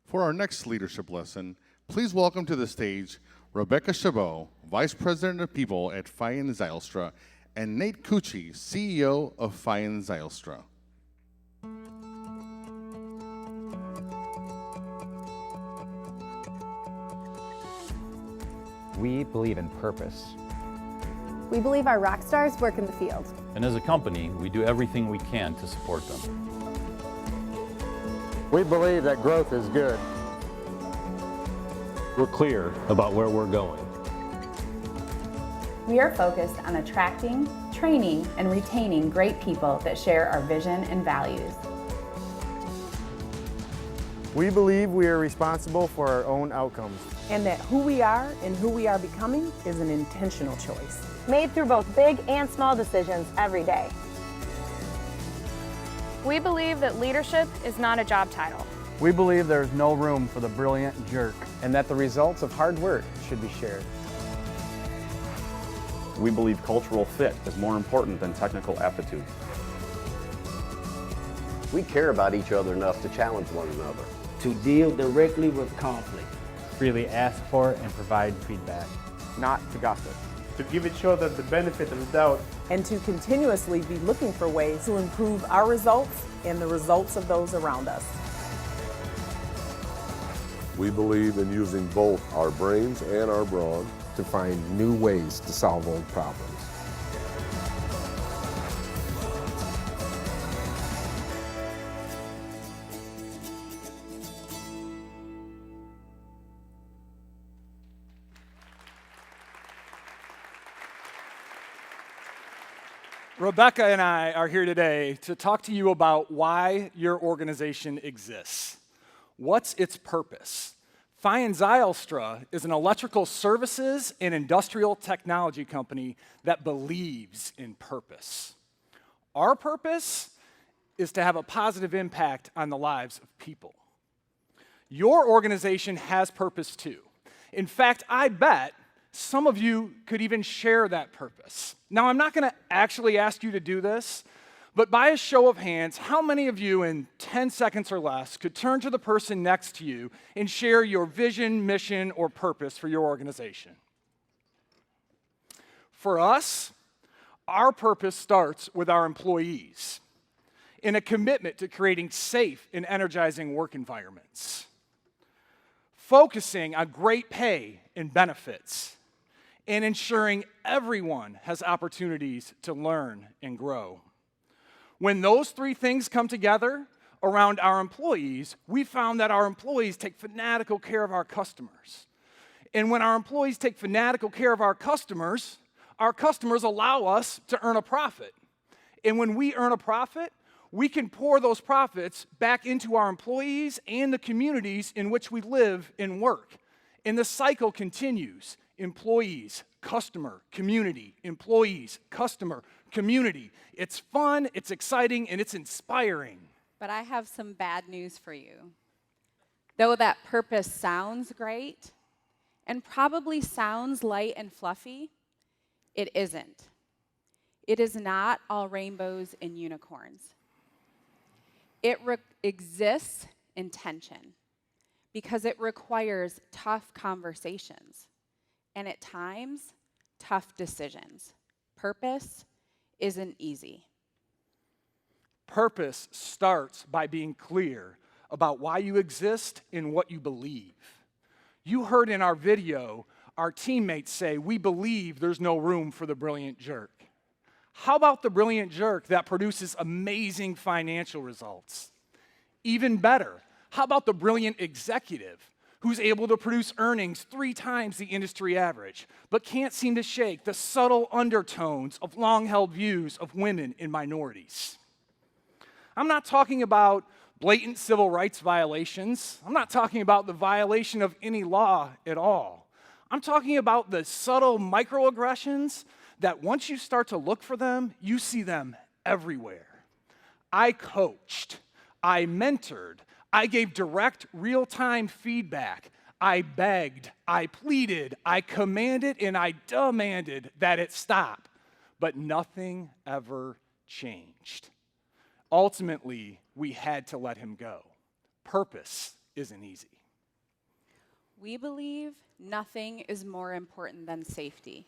For our next leadership lesson, please welcome to the stage Rebecca Chabot, Vice President of People at Feyen Zylstra, and Nate Koetje, CEO of Feyen Zylstra. We believe in purpose. We believe our rock stars work in the field. And as a company, we do everything we can to support them. We believe that growth is good. We're clear about where we're going. We are focused on attracting, training, and retaining great people that share our vision and values. We believe we are responsible for our own outcomes. And that who we are and who we are becoming is an intentional choice. Made through both big and small decisions every day. We believe that leadership is not a job title. We believe there is no room for the brilliant jerk. And that the results of hard work should be shared. We believe cultural fit is more important than technical aptitude. We care about each other enough to challenge one another. To deal directly with conflict. Freely ask for and provide feedback. Not to gossip. To give each other the benefit of the doubt. And to continuously be looking for ways to improve our results and the results of those around us. We believe in using both our brains and our brawn to find new ways to solve old problems. Rebecca and I are here today to talk to you about why your organization exists. What's its purpose? Feyen Zylstra is an electrical services and industrial technology company that believes in purpose. Our purpose is to have a positive impact on the lives of people. Your organization has purpose too. In fact, I bet some of you could even share that purpose. Now, I'm not going to actually ask you to do this, but by a show of hands, how many of you in 10 seconds or less could turn to the person next to you and share your vision, mission, or purpose for your organization? For us, our purpose starts with our employees in a commitment to creating safe and energizing work environments, focusing on great pay and benefits, and ensuring everyone has opportunities to learn and grow. When those three things come together around our employees, we found that our employees take fanatical care of our customers. And when our employees take fanatical care of our customers allow us to earn a profit. And when we earn a profit, we can pour those profits back into our employees and the communities in which we live and work. And the cycle continues. Employees, customer, community, employees, customer, community. It's fun, it's exciting, and it's inspiring. But I have some bad news for you. Though that purpose sounds great and probably sounds light and fluffy, it isn't. It is not all rainbows and unicorns. It exists in tension because it requires tough conversations and at times, tough decisions. Purpose isn't easy. Purpose starts by being clear about why you exist and what you believe. You heard in our video our teammates say, we believe there's no room for the brilliant jerk. How about the brilliant jerk that produces amazing financial results? Even better, how about the brilliant executive who's able to produce earnings 3 times the industry average, but can't seem to shake the subtle undertones of long-held views of women and minorities? I'm not talking about blatant civil rights violations. I'm not talking about the violation of any law at all. I'm talking about the subtle microaggressions that once you start to look for them, you see them everywhere. I coached, I mentored, I gave direct, real-time feedback. I begged, I pleaded, I commanded, and I demanded that it stop. But nothing ever changed. Ultimately, we had to let him go. Purpose isn't easy. We believe nothing is more important than safety.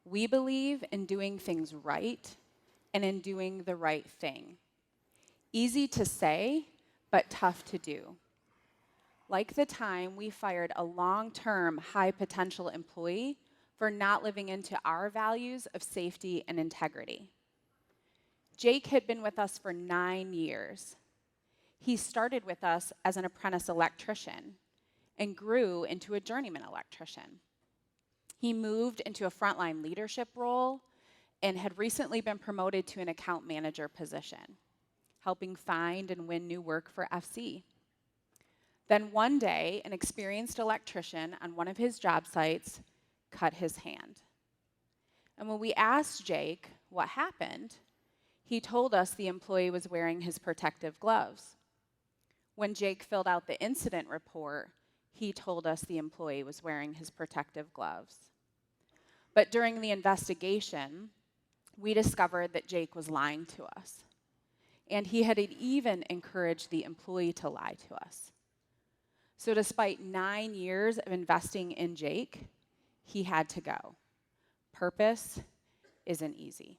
We believe in doing things right and in doing the right thing. Easy to say, but tough to do. Like the time we fired a long-term, high-potential employee for not living into our values of safety and integrity. Jake had been with us for 9 years. He started with us as an apprentice electrician and grew into a journeyman electrician. He moved into a frontline leadership role and had recently been promoted to an account manager position, helping find and win new work for FC. Then one day, an experienced electrician on one of his job sites cut his hand. And when we asked Jake what happened, he told us the employee was wearing his protective gloves. When Jake filled out the incident report, he told us the employee was wearing his protective gloves. But during the investigation, we discovered that Jake was lying to us. And he had even encouraged the employee to lie to us. So despite 9 years of investing in Jake, he had to go. Purpose isn't easy.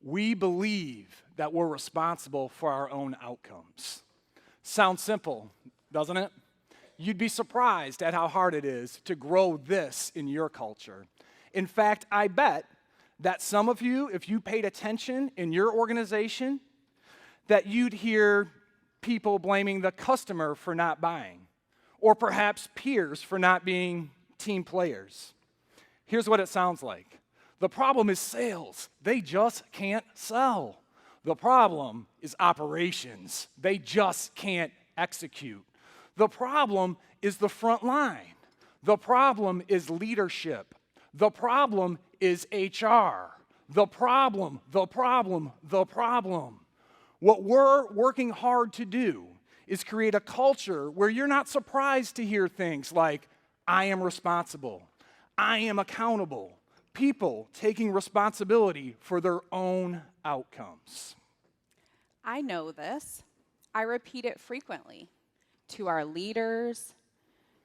We believe that we're responsible for our own outcomes. Sounds simple, doesn't it? You'd be surprised at how hard it is to grow this in your culture. In fact, I bet that some of you, if you paid attention in your organization, that you'd hear people blaming the customer for not buying, or perhaps peers for not being team players. Here's what it sounds like. The problem is sales. They just can't sell. The problem is operations. They just can't execute. The problem is the front line. The problem is leadership. The problem is HR. The problem. What we're working hard to do is create a culture where you're not surprised to hear things like, I am responsible, I am accountable, people taking responsibility for their own outcomes. I know this. I repeat it frequently to our leaders,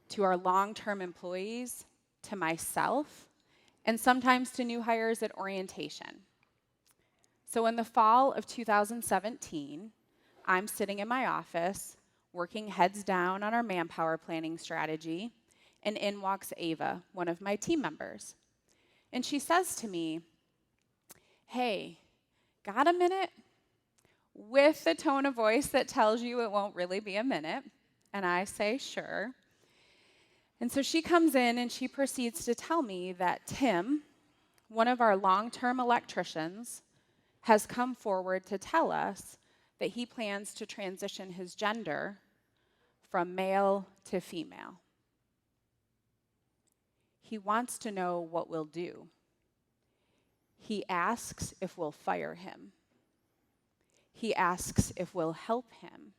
to our long-term employees, to myself, and sometimes to new hires at orientation. So in the fall of 2017, I'm sitting in my office, working heads down on our manpower planning strategy, and in walks Ava, one of my team members. And she says to me, "Hey, got a minute?" With the tone of voice that tells you it won't really be a minute. And I say, "Sure." And so she comes in and she proceeds to tell me that Tim, one of our long-term electricians, has come forward to tell us that he plans to transition his gender from male to female. He wants to know what we'll do. He asks if we'll fire him. He asks if we'll help him.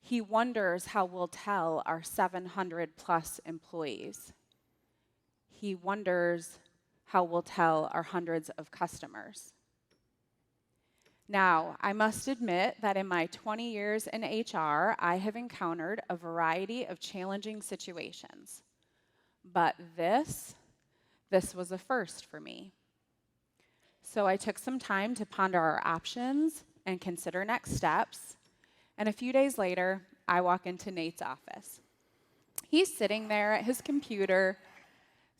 He wonders how we'll tell our 700 plus employees. He wonders how we'll tell our hundreds of customers. Now, I must admit that in my 20 years in HR, I have encountered a variety of challenging situations. But this was a first for me. So I took some time to ponder our options and consider next steps. And a few days later, I walk into Nate's office. He's sitting there at his computer,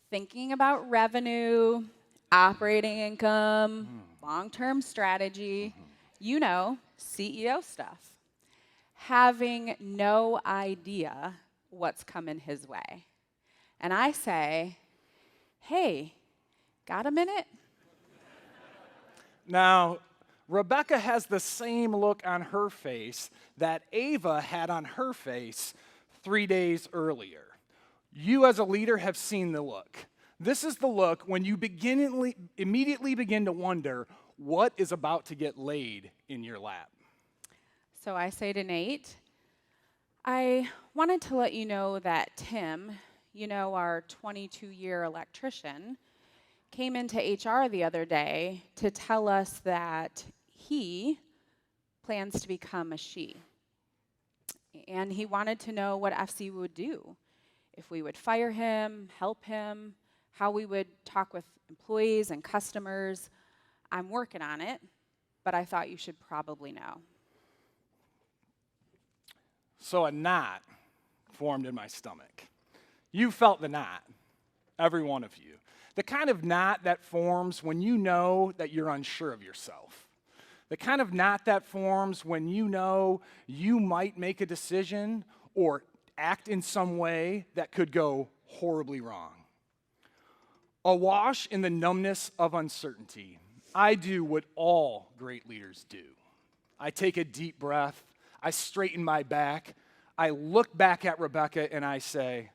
thinking about revenue, operating income, long-term strategy, you know, CEO stuff, having no idea what's coming his way. And I say, "Hey, got a minute?" Now, Rebecca has the same look on her face that Ava had on her face 3 days earlier. You as a leader have seen the look. This is the look when you immediately begin to wonder what is about to get laid in your lap. So I say to Nate, "I wanted to let you know that Tim, you know, our 22-year electrician, came into HR the other day to tell us that he plans to become a she." and he wanted to know what FC would do. If we would fire him, help him, how we would talk with employees and customers. I'm working on it, but I thought you should probably know. So a knot formed in my stomach. You felt the knot, every one of you. The kind of knot that forms when you know that you're unsure of yourself. The kind of knot that forms when you know you might make a decision or act in some way that could go horribly wrong. Awash in the numbness of uncertainty, I do what all great leaders do. I take a deep breath, I straighten my back, I look back at Rebecca and I say,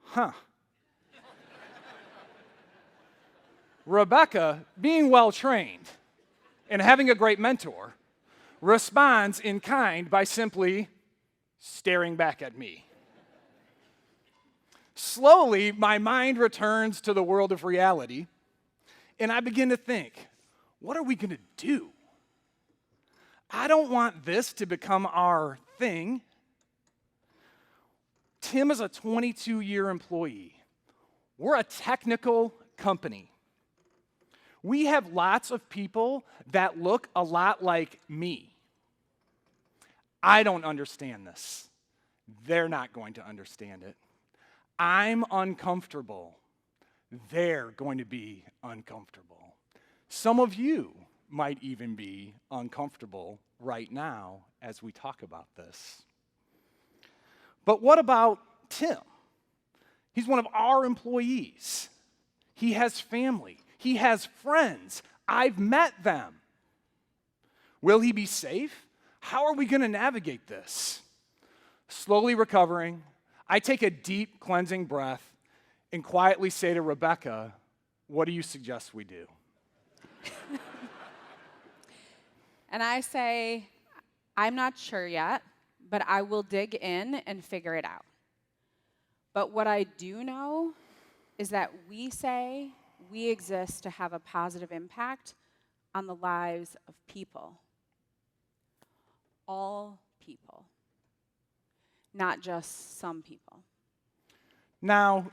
huh. Rebecca, being well-trained and having a great mentor, responds in kind by simply staring back at me. Slowly, my mind returns to the world of reality, and I begin to think, what are we going to do? I don't want this to become our thing. Tim is a 22-year employee. We're a technical company. We have lots of people that look a lot like me. I don't understand this. They're not going to understand it. I'm uncomfortable. They're going to be uncomfortable. Some of you might even be uncomfortable right now as we talk about this. But what about Tim? He's one of our employees. He has family. He has friends. I've met them. Will he be safe? How are we going to navigate this? Slowly recovering, I take a deep cleansing breath and quietly say to Rebecca, what do you suggest we do? And I say, I'm not sure yet, but I will dig in and figure it out. But what I do know is that we say we exist to have a positive impact on the lives of people. All people. Not just some people. Now,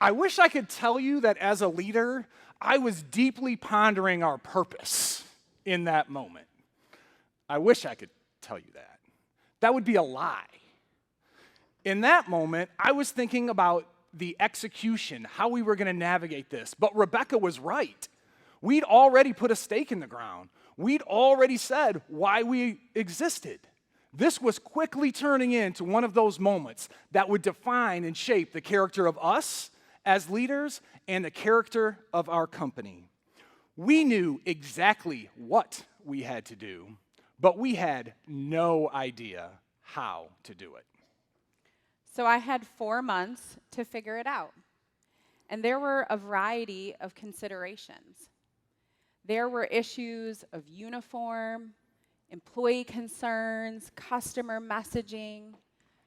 I wish I could tell you that as a leader, I was deeply pondering our purpose in that moment. I wish I could tell you that. That would be a lie. In that moment, I was thinking about the execution, how we were going to navigate this. But Rebecca was right. We'd already put a stake in the ground. We'd already said why we existed. This was quickly turning into one of those moments that would define and shape the character of us as leaders and the character of our company. We knew exactly what we had to do, but we had no idea how to do it. So I had 4 months to figure it out. And there were a variety of considerations. There were issues of uniform, employee concerns, customer messaging,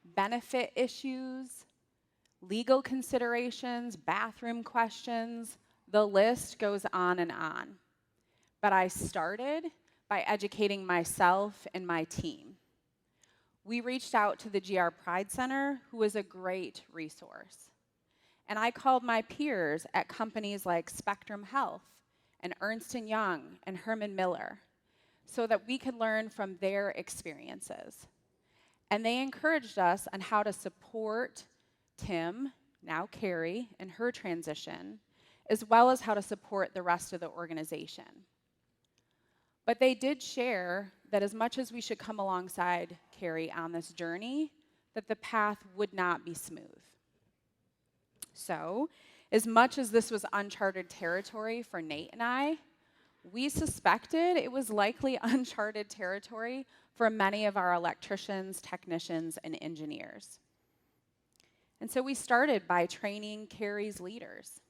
benefit issues, legal considerations, bathroom questions. The list goes on and on. But I started by educating myself and my team. We reached out to the GR Pride Center, who was a great resource. And I called my peers at companies like Spectrum Health and Ernst & Young and Herman Miller so that we could learn from their experiences. And they encouraged us on how to support Tim, now Carrie, in her transition, as well as how to support the rest of the organization. But they did share that as much as we should come alongside Carrie on this journey, that the path would not be smooth. So, as much as this was uncharted territory for Nate and I, we suspected it was likely uncharted territory for many of our electricians, technicians, and engineers. And so we started by training Carrie's leaders,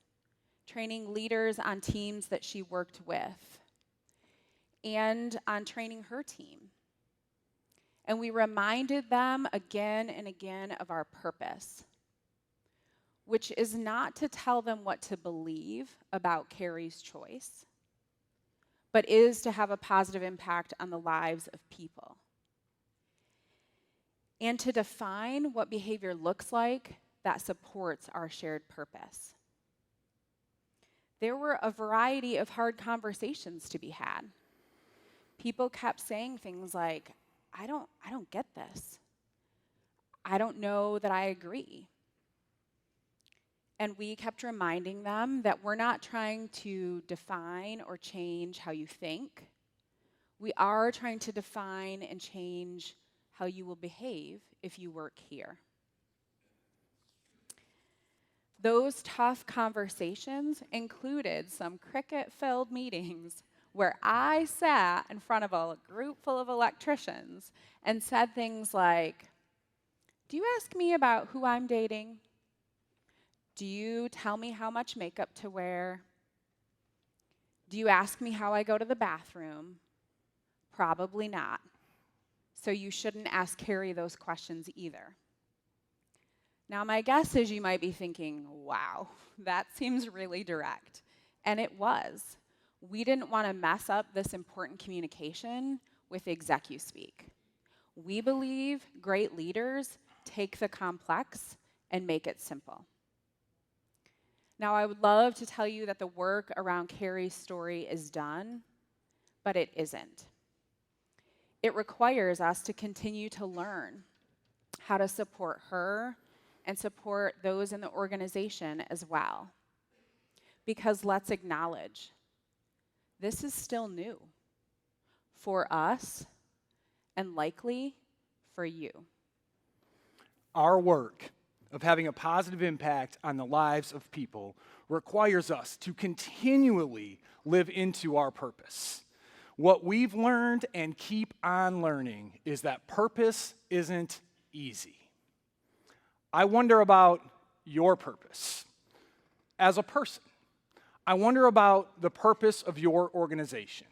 training leaders on teams that she worked with, and on training her team. And we reminded them again and again of our purpose. which is not to tell them what to believe about Carrie's choice, but is to have a positive impact on the lives of people. And to define what behavior looks like that supports our shared purpose. There were a variety of hard conversations to be had. People kept saying things like, I don't get this. I don't know that I agree. And we kept reminding them that we're not trying to define or change how you think. We are trying to define and change how you will behave if you work here. Those tough conversations included some cricket-filled meetings where I sat in front of a group full of electricians and said things like, do you ask me about who I'm dating? Do you tell me how much makeup to wear? Do you ask me how I go to the bathroom? Probably not. So you shouldn't ask Carrie those questions either. Now, my guess is you might be thinking, wow, that seems really direct. And it was. We didn't want to mess up this important communication with Execcuive speak. We believe great leaders take the complex and make it simple. Now, I would love to tell you that the work around Carrie's story is done, but it isn't. It requires us to continue to learn how to support her and support those in the organization as well. Because let's acknowledge, this is still new for us and likely for you. Our work of having a positive impact on the lives of people requires us to continually live into our purpose. What we've learned and keep on learning is that purpose isn't easy. I wonder about your purpose as a person. I wonder about the purpose of your organization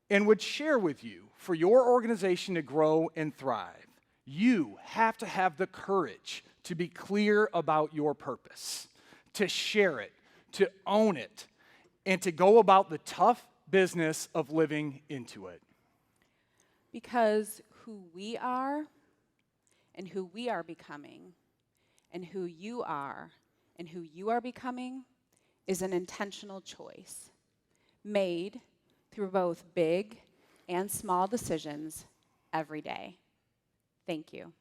and would share with you, for your organization to grow and thrive, you have to have the courage to be clear about your purpose, to share it, to own it, and to go about the tough business of living into it. Because who we are and who we are becoming and who you are and who you are becoming is an intentional choice made through both big and small decisions every day. Thank you.